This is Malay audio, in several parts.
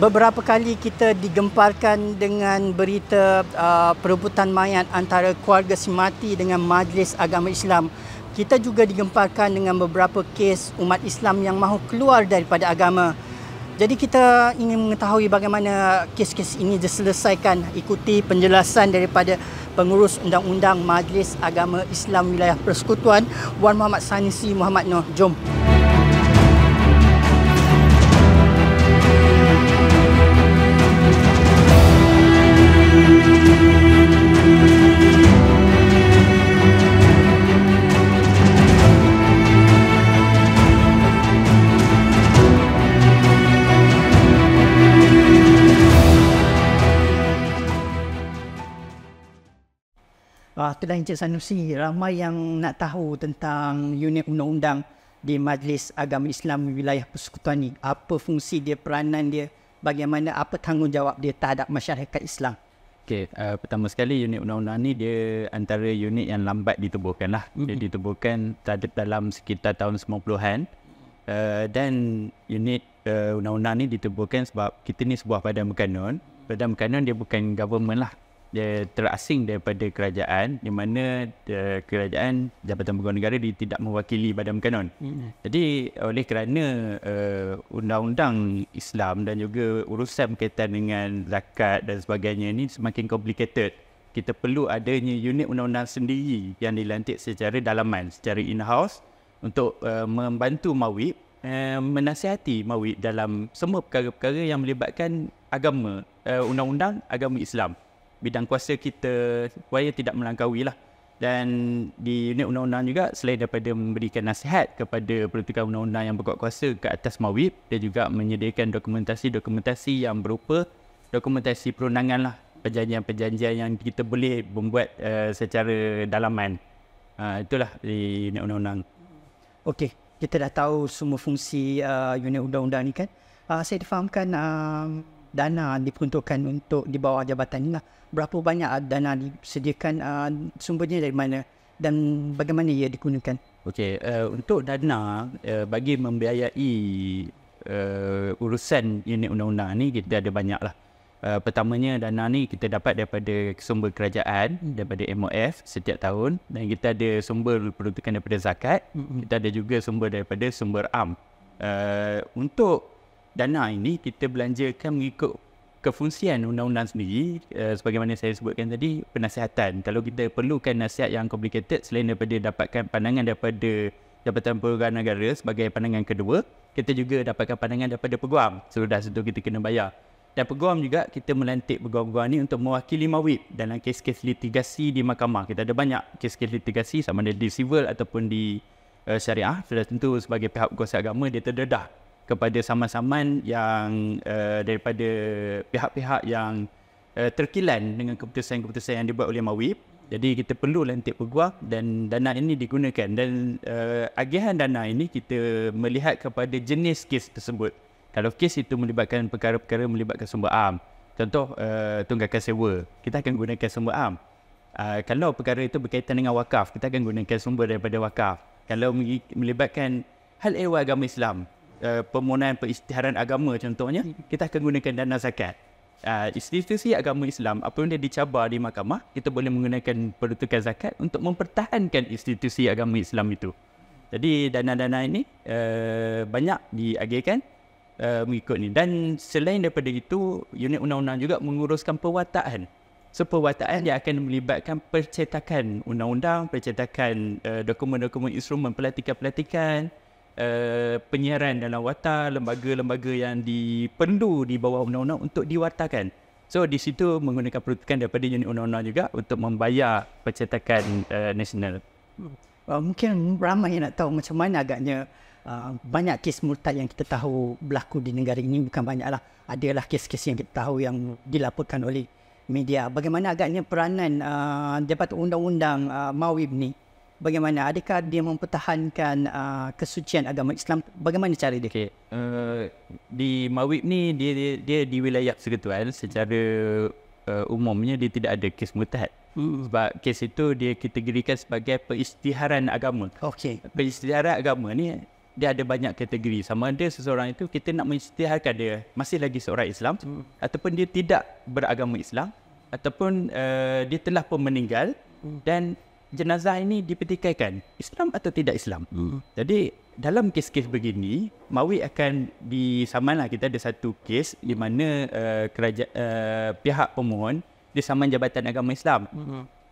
Beberapa kali kita digemparkan dengan berita perebutan mayat antara keluarga si mati dengan Majlis Agama Islam. Kita juga digemparkan dengan beberapa kes umat Islam yang mahu keluar daripada agama. Jadi kita ingin mengetahui bagaimana kes-kes ini diselesaikan. Ikuti penjelasan daripada pengurus undang-undang Majlis Agama Islam Wilayah Persekutuan, Wan Muhammad Sanusi Muhammad Noh. Jom. Itulah Encik Sanusi, ramai yang nak tahu tentang unit undang-undang di Majlis Agama Islam Wilayah Persekutuan ni. Apa fungsi dia, peranan dia, bagaimana, apa tanggungjawab dia terhadap masyarakat Islam. Okey, pertama sekali unit undang-undang ni dia antara unit yang lambat ditubuhkan lah. Dia ditubuhkan dalam sekitar tahun 90-an. Dan unit undang-undang ni ditubuhkan sebab kita ni sebuah badan berkanun. Badan berkanun dia bukan government lah. Dia terasing daripada kerajaan, di mana kerajaan Jabatan Peguam Negara dia tidak mewakili badan berkanun. Jadi oleh kerana undang-undang Islam dan juga urusan berkaitan dengan zakat dan sebagainya ni semakin complicated, kita perlu adanya unit undang-undang sendiri yang dilantik secara dalaman, secara in-house untuk membantu MAWIP menasihati MAWIP dalam semua perkara-perkara yang melibatkan agama, undang-undang agama Islam. Bidang kuasa kita supaya tidak melangkaui lah. Dan di unit undang-undang juga, selain daripada memberikan nasihat kepada peruntukan undang-undang yang berkuat kuasa ke atas MAWIP, dia juga menyediakan dokumentasi-dokumentasi yang berupa dokumentasi perundangan lah, perjanjian-perjanjian yang kita boleh membuat secara dalaman. Itulah di unit undang-undang. Okey, kita dah tahu semua fungsi unit undang-undang ni kan. Saya difahamkan dana diperuntukkan untuk di bawah jabatan ini lah. Berapa banyak dana disediakan, sumbernya dari mana dan bagaimana ia digunakan? Okey, untuk dana bagi membiayai urusan unit undang-undang ni kita ada banyak lah. Pertamanya dana ni kita dapat daripada sumber kerajaan, daripada MOF setiap tahun, dan kita ada sumber peruntukan daripada zakat, kita ada juga sumber daripada sumber am. Untuk dana ini kita belanjakan mengikut kefungsian undang-undang sendiri. Sebagaimana saya sebutkan tadi, penasihatan. Kalau kita perlukan nasihat yang complicated, selain daripada dapatkan pandangan daripada Jabatan Peguam Negara sebagai pandangan kedua, kita juga dapatkan pandangan daripada peguam. Sudah situ kita kena bayar. Dan peguam juga, kita melantik peguam-peguam ni untuk mewakili MAWIP dalam kes-kes litigasi di mahkamah. Kita ada banyak kes-kes litigasi sama ada di civil ataupun di syariah. Sudah tentu sebagai pihak kuasa agama dia terdedah kepada saman-saman yang daripada pihak-pihak yang terkilan dengan keputusan-keputusan yang dibuat oleh MAWIP. Jadi kita perlu lantik peguam dan dana ini digunakan. Dan agihan dana ini kita melihat kepada jenis kes tersebut. Kalau kes itu melibatkan perkara-perkara melibatkan sumber am, contoh tunggakan sewa, kita akan gunakan sumber am. Kalau perkara itu berkaitan dengan wakaf, kita akan gunakan sumber daripada wakaf. Kalau melibatkan hal ehwal agama Islam, permohonan perisytiharan agama contohnya, kita akan gunakan dana zakat. Institusi agama Islam apabila dia dicabar di mahkamah, kita boleh menggunakan peruntukan zakat untuk mempertahankan institusi agama Islam itu. Jadi dana-dana ini banyak diagihkan mengikut ni. Dan selain daripada itu, unit undang-undang juga menguruskan perwataan. So perwataan dia akan melibatkan percetakan undang-undang, percetakan dokumen-dokumen instrumen pelatihan-pelatihan, penyiaran dalam warta, lembaga-lembaga yang perlu di bawah undang-undang untuk diwartakan. So di situ menggunakan peruntukan daripada unit undang-undang juga untuk membayar percetakan nasional. Mungkin ramai yang nak tahu macam mana agaknya banyak kes murtad yang kita tahu berlaku di negara ini. Bukan banyaklah, adalah kes-kes yang kita tahu yang dilaporkan oleh media. Bagaimana agaknya peranan Jabatan Undang-Undang MAWIP ni? Bagaimana? Adakah dia mempertahankan kesucian agama Islam? Bagaimana cara dia? Okay. Di MAWIP ni dia di wilayah persekutuan. Secara umumnya dia tidak ada kes murtad. Sebab kes itu dia kategorikan sebagai perisytiharan agama. Okey. Perisytiharan agama ni dia ada banyak kategori. Sama ada seseorang itu kita nak mengisytiharkan dia masih lagi seorang Islam ataupun dia tidak beragama Islam ataupun dia telah pun meninggal dan jenazah ini dipertikaikan Islam atau tidak Islam. Jadi dalam kes-kes begini, Mawid akan disaman lah. Kita ada satu kes di mana pihak pemohon disaman Jabatan Agama Islam.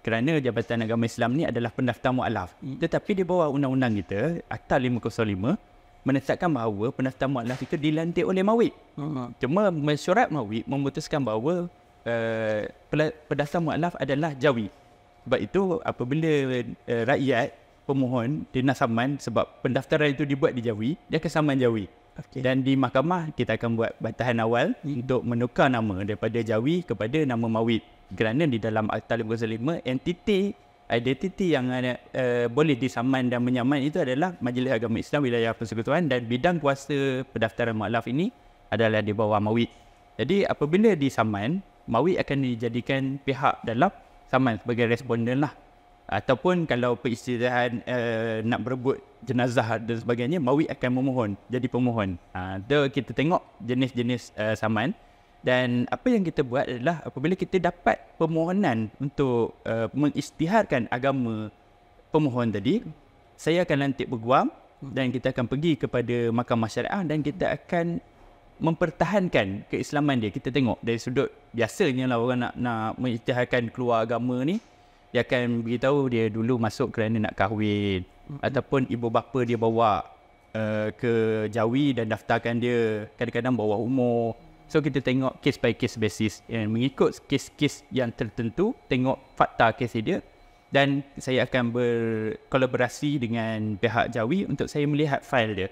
Kerana Jabatan Agama Islam ni adalah pendaftar mu'alaf. Tetapi di bawah undang-undang kita, Akta 505, menetapkan bahawa pendaftar mu'alaf itu dilantik oleh Mawid. Cuma mesyuarat Mawid memutuskan bahawa pendaftar mu'alaf adalah Jawi. Sebab itu apabila rakyat pemohon dia nak saman, sebab pendaftaran itu dibuat di Jawi, dia akan saman Jawi. Dan di mahkamah kita akan buat bantahan awal untuk menukar nama daripada Jawi kepada nama Mawid. Kerana di dalam Akta 505, identiti yang boleh disaman dan menyaman itu adalah Majlis Agama Islam Wilayah Persekutuan, dan bidang kuasa pendaftaran mu'alaf ini adalah di bawah Mawid. Jadi apabila disaman, Mawid akan dijadikan pihak dalam saman sebagai responden lah. Ataupun kalau peristilahan nak berebut jenazah dan sebagainya, Mawid akan memohon, jadi pemohon. Kita tengok jenis-jenis saman. Dan apa yang kita buat adalah apabila kita dapat permohonan untuk mengisytiharkan agama pemohon tadi, saya akan lantik peguam dan kita akan pergi kepada Mahkamah Syariah dan kita akan mempertahankan keislaman dia. Kita tengok dari sudut biasanya lah orang nak mengisytiharkan keluar agama ni, dia akan beritahu dia dulu masuk kerana nak kahwin ataupun ibu bapa dia bawa ke Jawi dan daftarkan dia, kadang-kadang bawah umur. So kita tengok case by case basis, mengikut kes-kes yang tertentu, tengok fakta kes dia, dan saya akan berkolaborasi dengan pihak Jawi untuk saya melihat fail dia.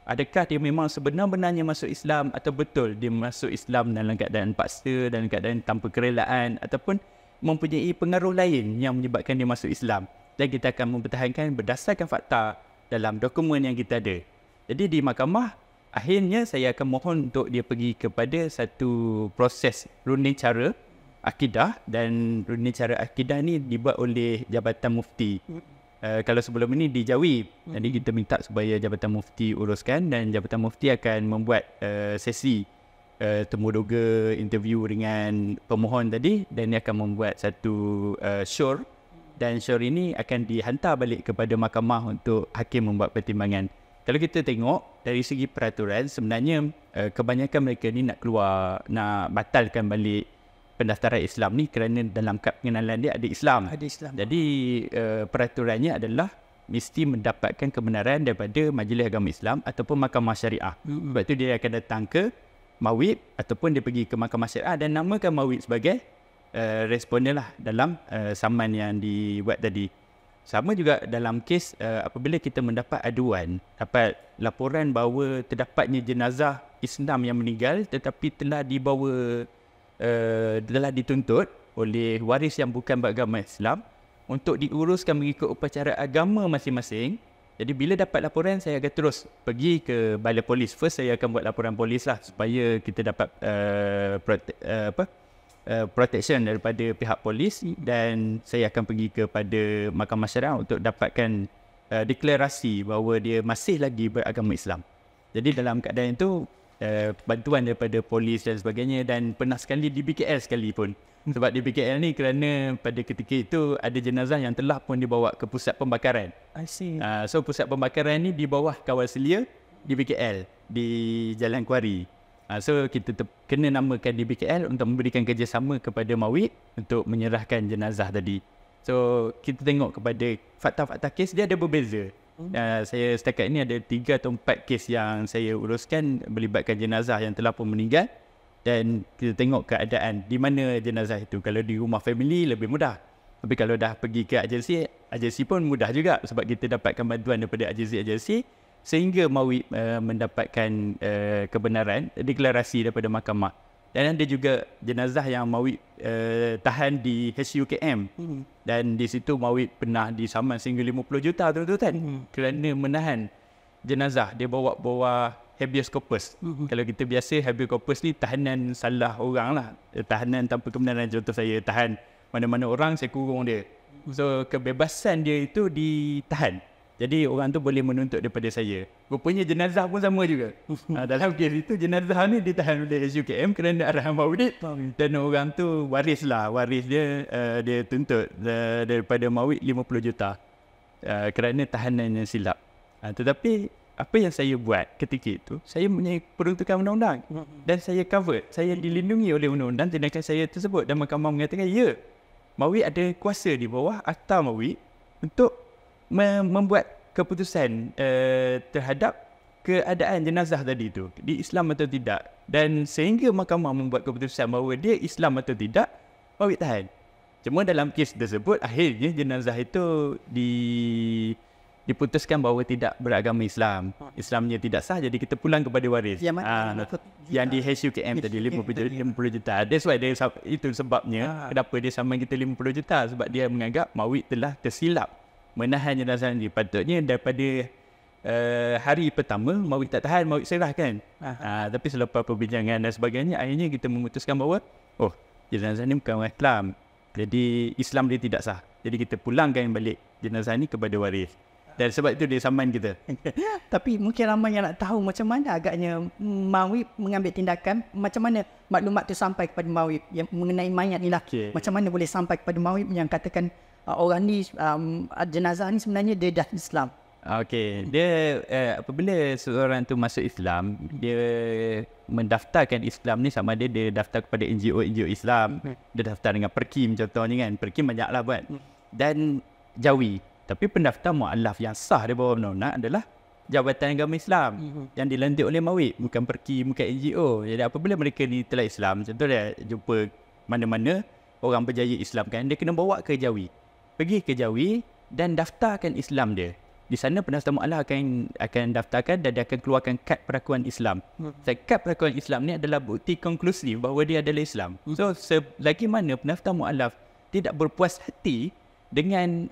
Adakah dia memang sebenar-benarnya masuk Islam atau betul dia masuk Islam dalam keadaan paksa, dalam keadaan tanpa kerelaan, ataupun mempunyai pengaruh lain yang menyebabkan dia masuk Islam. Dan kita akan mempertahankan berdasarkan fakta dalam dokumen yang kita ada. Jadi di mahkamah, akhirnya saya akan mohon untuk dia pergi kepada satu proses runding cara akidah, dan runding cara akidah ni dibuat oleh Jabatan Mufti. Kalau sebelum ini di Jawi, jadi kita minta supaya Jabatan Mufti uruskan, dan Jabatan Mufti akan membuat sesi temuduga interview dengan pemohon tadi, dan dia akan membuat satu syur, dan syur ini akan dihantar balik kepada mahkamah untuk hakim membuat pertimbangan. Kalau kita tengok dari segi peraturan, sebenarnya kebanyakan mereka ni nak batalkan balik pendaftaran Islam ni kerana dalam kad pengenalan dia ada Islam. Jadi peraturannya adalah mesti mendapatkan kebenaran daripada Majlis Agama Islam ataupun Mahkamah Syariah. Sebab tu dia akan datang ke Mawid ataupun dia pergi ke Mahkamah Syariah dan namakan Mawid sebagai responden lah dalam saman yang dibuat tadi. Sama juga dalam kes apabila kita mendapat aduan, dapat laporan bahawa terdapatnya jenazah Islam yang meninggal tetapi telah dituntut oleh waris yang bukan beragama Islam untuk diuruskan mengikut upacara agama masing-masing. Jadi bila dapat laporan, saya akan terus pergi ke balai polis. First saya akan buat laporan polis lah supaya kita dapat protection daripada pihak polis, dan saya akan pergi kepada Mahkamah Syariah untuk dapatkan deklarasi bahawa dia masih lagi beragama Islam. Jadi dalam keadaan itu bantuan daripada polis dan sebagainya, dan pernah sekali di BKL sekalipun. Sebab di BKL ni kerana pada ketika itu ada jenazah yang telah pun dibawa ke pusat pembakaran. I see. So pusat pembakaran ni di bawah kawal selia di BKL, di Jalan Kuari. So kita kena namakan di BKL untuk memberikan kerjasama kepada Mawid untuk menyerahkan jenazah tadi. So kita tengok kepada fakta-fakta kes dia ada berbeza. Saya setakat ini ada 3 atau 4 kes yang saya uruskan melibatkan jenazah yang telah pun meninggal, dan kita tengok keadaan di mana jenazah itu. Kalau di rumah family lebih mudah, tapi kalau dah pergi ke agensi pun mudah juga sebab kita dapatkan bantuan daripada agensi sehingga Mawid mendapatkan kebenaran deklarasi daripada mahkamah. Dan ada juga jenazah yang Mawid tahan di HUKM, dan di situ Mawid pernah disaman sehingga 50 juta tuan-tuan kerana menahan jenazah. Dia bawa habeas corpus. Kalau kita biasa habeas corpus ni tahanan salah orang lah, tahanan tanpa kebenaran. Contoh saya tahan mana-mana orang, saya kurung dia. So kebebasan dia itu ditahan. Jadi orang tu boleh menuntut daripada saya. Rupanya jenazah pun sama juga. Dalam kes itu jenazah ni ditahan oleh SUKM kerana arahan Mawid. Dan orang tu waris dia dia tuntut daripada Mawid 50 juta kerana tahanan yang silap. Tetapi apa yang saya buat ketika itu, saya mempunyai peruntukan undang-undang dan saya covered, saya dilindungi oleh undang-undang tindakan saya tersebut, dan mahkamah mengatakan ya, Mawid ada kuasa di bawah Akta Mawid untuk membuat keputusan terhadap keadaan jenazah tadi itu di Islam atau tidak, dan sehingga mahkamah membuat keputusan bahawa dia Islam atau tidak, Mawid tahan. Cuma dalam kes tersebut akhirnya jenazah itu diputuskan bahawa tidak beragama Islam, Islamnya tidak sah, jadi kita pulang kepada waris. Yang di HUKM tadi 50 juta. That's why itu sebabnya kenapa dia saman kita 50 juta, sebab dia menganggap Mawid telah tersilap menahan jenazah ni. Patutnya daripada hari pertama Mawid tak tahan, Mawid serahkan. Tapi selepas perbincangan dan sebagainya, akhirnya kita memutuskan bahawa jenazah ni bukan orang Islam, jadi Islam dia tidak sah, jadi kita pulangkan balik jenazah ni kepada waris. Dan sebab itu dia saman kita. Tapi mungkin ramai yang nak tahu macam mana agaknya Mawid mengambil tindakan, macam mana maklumat tu sampai kepada Mawid yang mengenai mayat ni lah. Macam mana boleh sampai kepada Mawid yang katakan orang ni, jenazah ni sebenarnya dia dah Islam. Dia apabila seorang tu masuk Islam, dia mendaftarkan Islam ni, sama ada dia daftar kepada NGO Islam, dia daftar dengan Perkim contohnya kan. Perkim banyaklah buat. Dan Jawi. Tapi pendaftar mu'alaf yang sah di bawah undang-undang adalah Jabatan Agama Islam yang dilantik oleh Mawid, bukan Perkim, bukan NGO. Jadi apabila mereka ni telah Islam, contoh dia jumpa mana-mana orang berjaya Islam kan, dia kena bawa ke Jawi. Pergi ke Jawi dan daftarkan Islam dia. Di sana pendaftar mu'alaf akan daftarkan dan dia akan keluarkan kad perakuan Islam. Kad perakuan Islam ni adalah bukti konklusif bahawa dia adalah Islam. So selagi mana pendaftar mu'alaf tidak berpuas hati dengan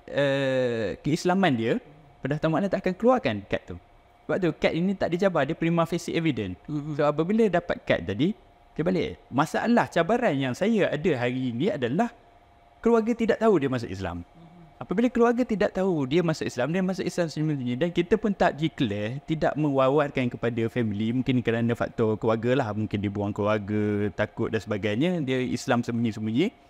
keislaman dia, pendaftar mu'alaf tak akan keluarkan kad tu. Sebab tu kad ini tak dicabar, dia prima facie evidence. So apabila dapat kad tadi, dia balik. Masalah cabaran yang saya ada hari ini adalah keluarga tidak tahu dia masuk Islam. Apabila keluarga tidak tahu dia masuk Islam, dia masuk Islam sembunyi, dan kita pun tak declare, tidak mewawarkan kepada family, mungkin kerana faktor keluarga lah, mungkin dia buang keluarga, takut dan sebagainya, dia Islam sembunyi-sembunyi.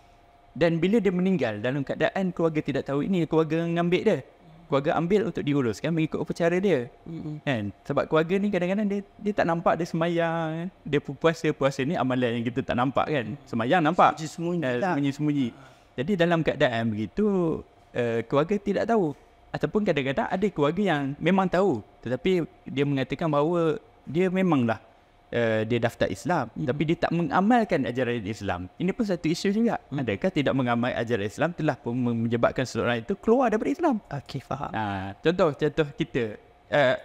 Dan bila dia meninggal dalam keadaan keluarga tidak tahu, ini keluarga mengambil dia, keluarga ambil untuk diuruskan mengikut upacara dia. Kan? Sebab keluarga ni kadang-kadang dia tak nampak dia semayang, dia puasa ni amalan yang kita tak nampak kan. Semayang nampak, sembunyi-sembunyi. Jadi dalam keadaan begitu, keluarga tidak tahu, ataupun kadang-kadang ada keluarga yang memang tahu tetapi dia mengatakan bahawa dia memanglah dia daftar Islam, tapi dia tak mengamalkan ajaran Islam. Ini pun satu isu juga. Adakah tidak mengamal ajaran Islam telah pun menyebabkan seseorang itu keluar daripada Islam? Faham. Contoh kita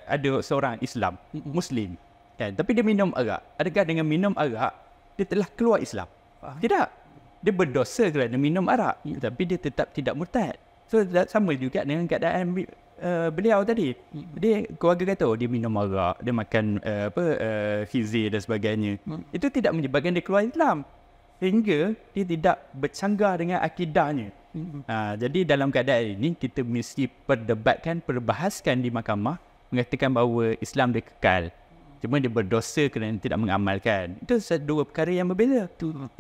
ada seorang Islam, Muslim kan, tapi dia minum arak. Adakah dengan minum arak dia telah keluar Islam? Tidak. Dia berdosa kerana minum arak, tapi dia tetap tidak murtad. So sama juga dengan keadaan beliau tadi. Dia keluarga kata dia minum arak, dia makan khizir dan sebagainya. Itu tidak menyebabkan dia keluar Islam, sehingga dia tidak bercanggah dengan akidahnya. Jadi dalam keadaan ini kita mesti perbahaskan di mahkamah, mengatakan bahawa Islam dia kekal, cuma dia berdosa kerana tidak mengamalkan. Itu dua perkara yang berbeza.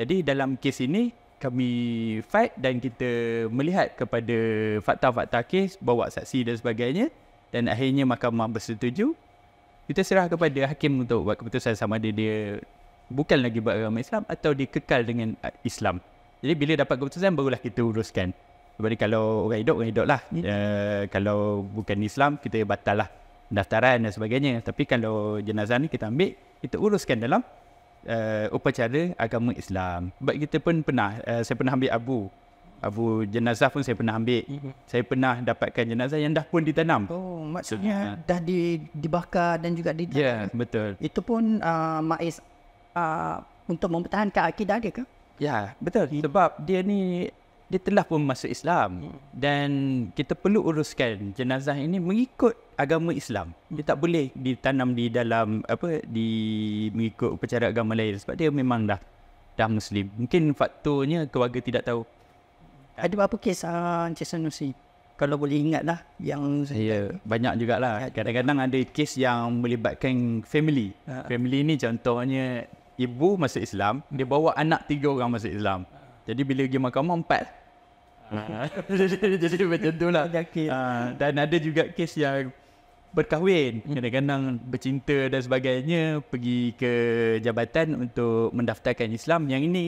Jadi dalam kes ini kami fight dan kita melihat kepada fakta-fakta kes, bawa saksi dan sebagainya, dan akhirnya mahkamah bersetuju. Kita serah kepada hakim untuk buat keputusan sama ada dia bukan lagi beragama Islam atau dia kekal dengan Islam. Jadi bila dapat keputusan barulah kita uruskan. Jadi kalau orang hidup lah. Kalau bukan Islam, kita batal lah pendaftaran dan sebagainya. Tapi kalau jenazah ni kita ambil, kita uruskan dalam upacara agama Islam. Sebab kita pun pernah, saya pernah ambil abu jenazah pun saya pernah ambil. Saya pernah dapatkan jenazah yang dah pun ditanam. Maksudnya dah dibakar dan juga ditanam. Ya, betul. Itu pun Maiz untuk mempertahankan akidah dia ke? Ya, betul. Sebab dia telah pun masuk Islam, dan kita perlu uruskan jenazah ini mengikut agama Islam. Dia tak boleh ditanam di dalam mengikut upacara agama lain, sebab dia memang dah Muslim. Mungkin faktornya keluarga tidak tahu. Ada berapa kes Encik Sanusi kalau boleh ingat lah yang saya banyak jugalah. Kadang-kadang ada kes yang melibatkan family. Family ni contohnya ibu masuk Islam, dia bawa anak 3 orang masuk Islam. Jadi bila pergi mahkamah 4. Jadi macam tu lah. Dan ada juga kes yang berkahwin, kadang-kadang bercinta dan sebagainya, pergi ke jabatan untuk mendaftarkan Islam. Yang ini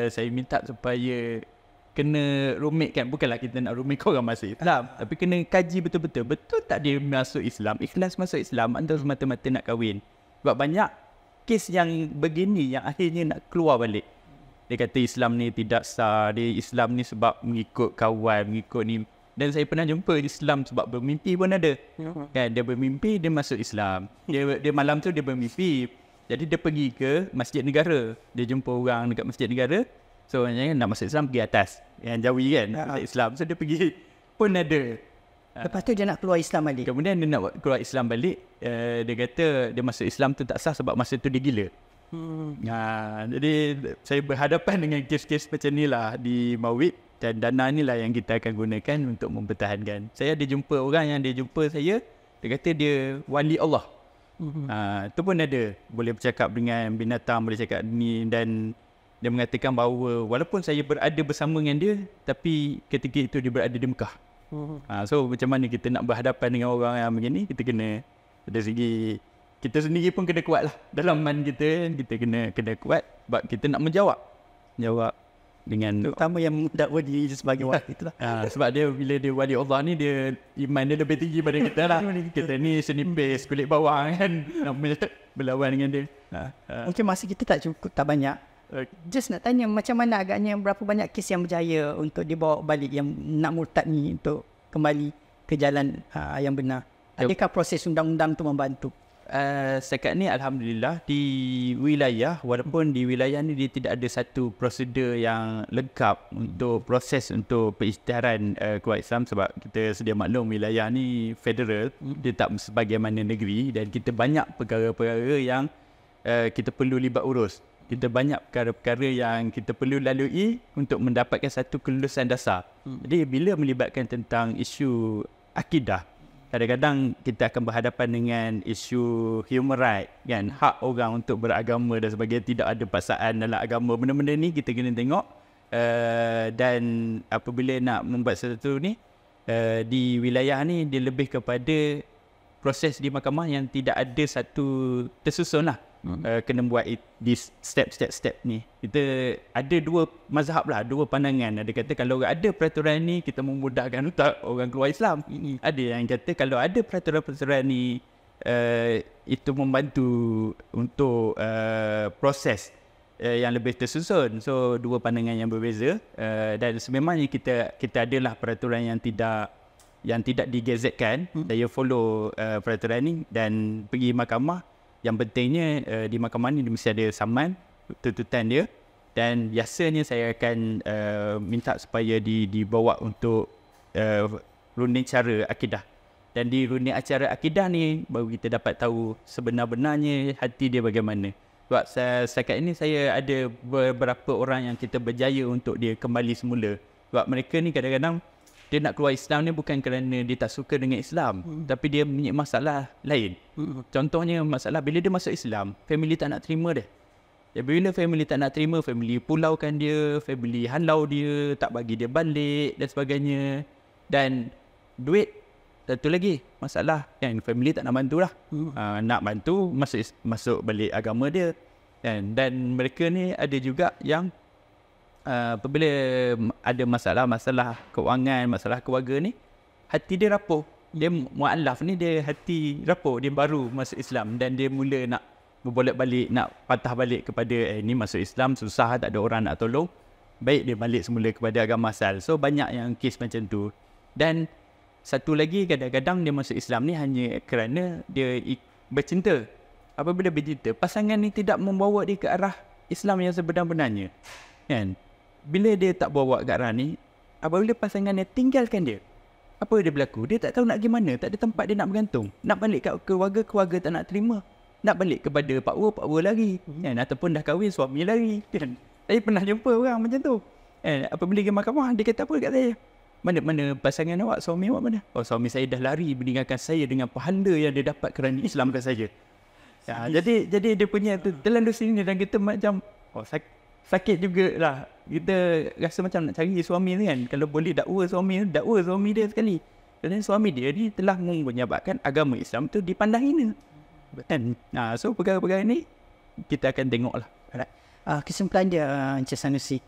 saya minta supaya kena rumitkan. Bukanlah kita nak rumit orang masuk Islam, tapi kena kaji betul-betul. Betul tak dia masuk Islam, ikhlas masuk Islam atau semata-mata nak kahwin? Sebab banyak kes yang begini yang akhirnya nak keluar balik. Dia kata Islam ni tidak sah, dia Islam ni sebab mengikut kawan, mengikut ni. Dan saya pernah jumpa Islam sebab bermimpi pun ada. Kan, dia bermimpi, dia masuk Islam. Dia malam tu dia bermimpi. Jadi dia pergi ke Masjid Negara. Dia jumpa orang dekat Masjid Negara. So nak masuk Islam pergi atas. Yang Jawi kan, masuk Islam. So dia pergi pun ada. Lepas tu dia nak keluar Islam balik. Kemudian dia nak keluar Islam balik. Dia kata dia masuk Islam tu tak sah sebab masa tu dia gila. Jadi saya berhadapan dengan kes-kes macam ni lah di Mawib. Dan dana ni lah yang kita akan gunakan untuk mempertahankan. Saya ada jumpa orang yang dia jumpa saya. Dia kata dia wali Allah. Itu pun ada. Boleh bercakap dengan binatang, boleh cakap ni. Dan dia mengatakan bahawa walaupun saya berada bersama dengan dia, tapi ketika itu dia berada di Mekah. So macam mana kita nak berhadapan dengan orang yang begini, kita kena dari segi kita sendiri pun kena kuat lah. Dalam man kita kena kuat. Sebab kita nak menjawab dengan terutama yang mendakwa diri sebagai wali itulah. Sebab dia bila dia wali Allah ni, dia iman dia lebih tinggi pada kita lah. Kita ni senipis kulit bawang kan, nak berlawan dengan dia. Mungkin masa kita tak cukup, tak banyak. Just nak tanya macam mana agaknya berapa banyak kes yang berjaya untuk dibawa balik, yang nak murtad ni untuk kembali ke jalan yang benar? Adakah proses undang-undang tu membantu? Setakat ni Alhamdulillah di wilayah, walaupun di wilayah ni dia tidak ada satu prosedur yang lengkap untuk proses untuk pengisytiharan keluar Islam. Sebab kita sedia maklum wilayah ni federal, dia tak sebagaimana negeri. Dan kita banyak perkara-perkara yang kita perlu libat urus. Kita banyak perkara-perkara yang kita perlu lalui untuk mendapatkan satu kelulusan dasar. Jadi bila melibatkan tentang isu akidah, kadang-kadang kita akan berhadapan dengan isu human right, kan, hak orang untuk beragama dan sebagainya. Tidak ada paksaan dalam agama. Benda-benda ni kita kena tengok. Dan apabila nak membuat sesuatu ni, di wilayah ni dia lebih kepada proses di mahkamah yang tidak ada satu tersusun lah. Kena buat di step ni. Kita ada 2 mazhab lah, 2 pandangan. Ada kata kalau ada peraturan ni kita memudahkan untuk orang keluar Islam. Ada yang kata kalau ada peraturan-peraturan ni itu membantu untuk proses yang lebih tersusun. So 2 pandangan yang berbeza. Dan sememangnya kita adalah peraturan yang tidak digazetkan. Saya follow peraturan ni dan pergi mahkamah. Yang pentingnya di mahkamah ni dia mesti ada saman tuntutan dia. Dan biasanya saya akan minta supaya dibawa untuk runding cara akidah. Dan di runding acara akidah ni baru kita dapat tahu sebenar-benarnya hati dia bagaimana. Sebab setakat ini saya ada beberapa orang yang kita berjaya untuk dia kembali semula. Sebab mereka ni kadang-kadang dia nak keluar Islam ni bukan kerana dia tak suka dengan Islam, tapi dia punya masalah lain. Contohnya masalah bila dia masuk Islam, family tak nak terima dia. Bila family tak nak terima, family pulaukan dia, family halau dia, tak bagi dia balik dan sebagainya. Dan duit, satu lagi masalah kan, family tak nak bantu lah. Nak bantu masuk balik agama dia. Dan mereka ni ada juga yang apabila ada masalah keuangan, masalah keluarga ni, hati dia rapuh. Dia mu'alaf ni dia hati rapuh, dia baru masuk Islam dan dia mula nak berbolak-balik, nak patah balik kepada ni masuk Islam susah, tak ada orang nak tolong. Baik dia balik semula kepada agama asal. So banyak yang kes macam tu. Dan satu lagi, kadang-kadang dia masuk Islam ni hanya kerana dia bercinta. Apabila bercinta, pasangan ni tidak membawa dia ke arah Islam yang sebenar-benarnya, kan? Bila dia tak bawa ke arah ni, apabila pasangannya tinggalkan dia, apa dia berlaku? Dia tak tahu nak pergi mana, tak ada tempat dia nak bergantung. Nak balik ke keluarga tak nak terima. Nak balik kepada pakwa lari, kan? Ataupun dah kahwin, suami lari, kan? Saya pernah jumpa orang macam tu. Apabila pergi mahkamah, dia kata apa dekat saya? mana pasangan awak, suami awak mana? Oh, suami saya dah lari meninggalkan saya dengan pahala yang dia dapat kerana Islamkan saya. Jadi dia punya tu terlalu sini dan kita macam sakit jugalah. Kita rasa macam nak cari suami ni kan. Kalau boleh dakwa suami dia sekali. Kerana suami dia ni telah menyebabkan agama Islam tu dipandang hina. Kan? So perkara-perkara ni kita akan tengoklah. Kesimpulan dia Encik Sanusi,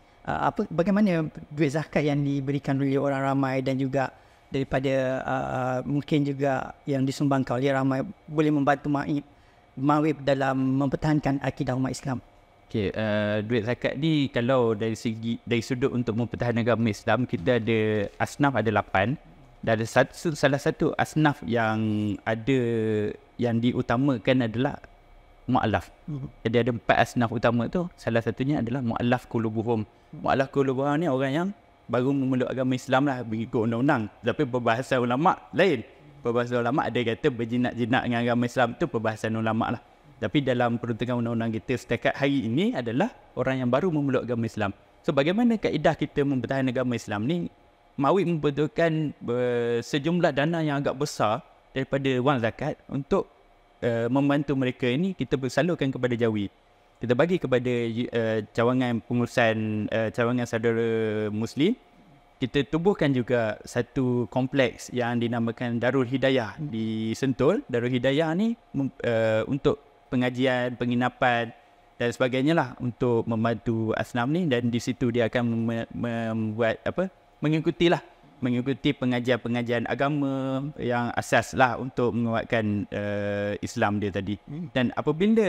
bagaimana duit zakat yang diberikan oleh orang ramai dan juga daripada mungkin juga yang disumbangkan oleh ramai boleh membantu Mawib dalam mempertahankan akidah umat Islam? Okay, duit zakat ni kalau dari sudut untuk mempertahankan agama Islam, kita ada asnaf ada 8 dan ada salah satu asnaf yang diutamakan adalah mu'alaf. Jadi ada 4 asnaf utama tu, salah satunya adalah mu'alaf qulubuhum. Mu'alaf qulubuhum ni orang yang baru memeluk agama Islam lah, mengikut undang-undang. Tapi perbahasan ulama' lain. Perbahasan ulama' ada kata berjinak-jinak dengan agama Islam tu perbahasan ulama' lah. Tapi dalam peruntukan undang-undang kita setakat hari ini adalah orang yang baru memeluk agama Islam. So bagaimana kaedah kita mempertahankan agama Islam ni? Mawib membutuhkan sejumlah dana yang agak besar daripada wang zakat untuk membantu mereka ini. Kita bersalurkan kepada Jawi. Kita bagi kepada cawangan pengurusan cawangan saudara Muslim. Kita tubuhkan juga satu kompleks yang dinamakan Darul Hidayah di Sentul. Darul Hidayah ni untuk pengajian, penginapan dan sebagainya lah untuk membantu asnaf ni, dan di situ dia akan mengikuti pengajian-pengajian agama yang asas lah untuk menguatkan Islam dia tadi. Dan apabila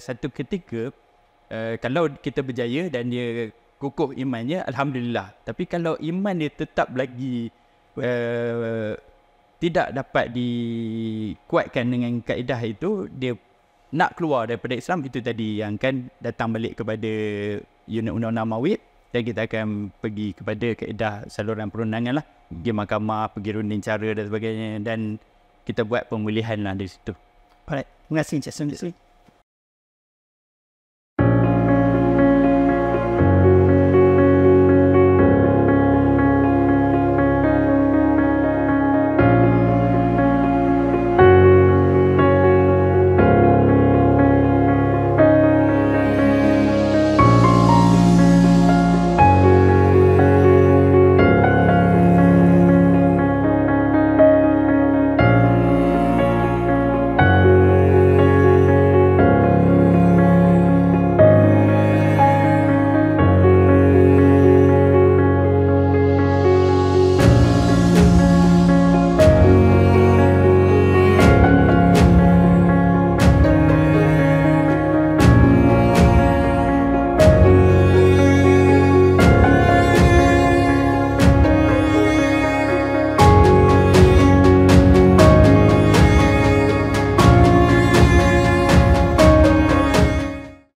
satu ketika kalau kita berjaya dan dia kukuh imannya, alhamdulillah. Tapi kalau iman dia tetap lagi tidak dapat dikuatkan dengan kaedah itu, dia nak keluar daripada Islam, itu tadi yang kan datang balik kepada unit undang-undang Mawib, dan kita akan pergi kepada kaedah saluran perundangan lah, pergi mahkamah, pergi runding cara dan sebagainya, dan kita buat pemulihan lah di situ. Alright, terima kasih Encik Sanusi.